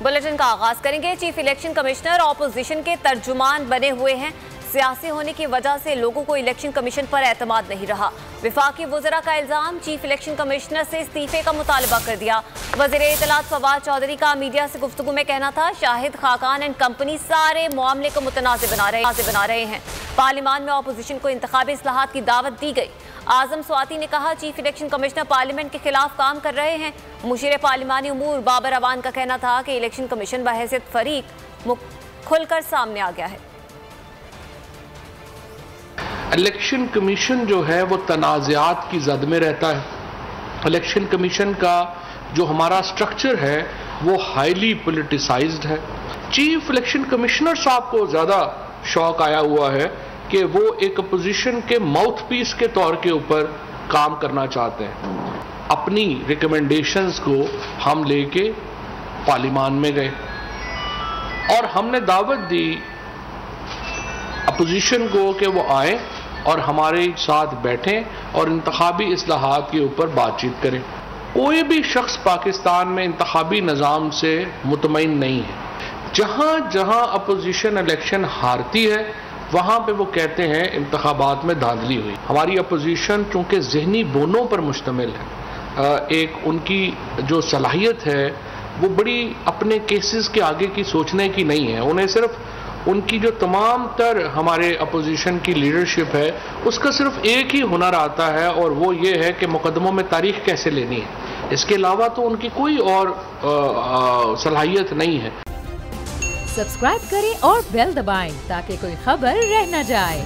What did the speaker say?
Bulletin का आगाज करेंगे। चीफ इलेक्शन कमिश्नर ऑपोजिशन के तर्जुमान बने हुए हैं। सियासी होने की वजह से लोगों को इलेक्शन कमीशन पर एतमाद नहीं रहा। विफाकी वज़रा का इल्जाम, चीफ इलेक्शन कमिश्नर से इस्तीफे का मुतालबा कर दिया। वज़ीर इत्तलात फवाद चौधरी का मीडिया से गुफ्तगू में कहना था, शाहिद खाकान एंड कंपनी सारे मामले को मुतनाज़ बना रहे हैं। पार्लियामान में अपोजिशन को इंतखाबी इस्लाहात की दावत दी गई। आजम स्वाति ने कहा, चीफ इलेक्शन कमिश्नर पार्लियामेंट के खिलाफ काम कर रहे हैं। मुशीर पार्लिमानी उमूर बाबर अवान का कहना था कि इलेक्शन कमीशन बहैसियत फरीक खुलकर सामने आ गया है। इलेक्शन कमीशन जो है वो तनाज़ात की जद में रहता है। इलेक्शन कमीशन का जो हमारा स्ट्रक्चर है वो हाईली पॉलिटिसाइज्ड है। चीफ इलेक्शन कमिश्नर साहब को ज़्यादा शौक आया हुआ है कि वो एक अपोजिशन के माउथ पीस के तौर के ऊपर काम करना चाहते हैं। अपनी रिकमेंडेशंस को हम लेके पार्लियामान में गए और हमने दावत दी अपोजिशन को कि वो आए और हमारे साथ बैठें और इंतखाबी इस्लाहात के ऊपर बातचीत करें। कोई भी शख्स पाकिस्तान में इंतखाबी निज़ाम से मुतमईन नहीं है। जहां जहां अपोजिशन इलेक्शन हारती है वहां पे वो कहते हैं इंतखाबात में धांधली हुई। हमारी अपोजिशन चूंकि जहनी बोनों पर मुश्तमिल है, एक उनकी जो सलाहियत है वो बड़ी अपने केसेस के आगे की सोचने की नहीं है। उन्हें सिर्फ उनकी जो तमाम तर हमारे अपोजिशन की लीडरशिप है उसका सिर्फ एक ही हुनर आता है और वो ये है कि मुकदमों में तारीख कैसे लेनी है। इसके अलावा तो उनकी कोई और सलाहियत नहीं है। सब्सक्राइब करें और बेल दबाएं ताकि कोई खबर रह न जाए।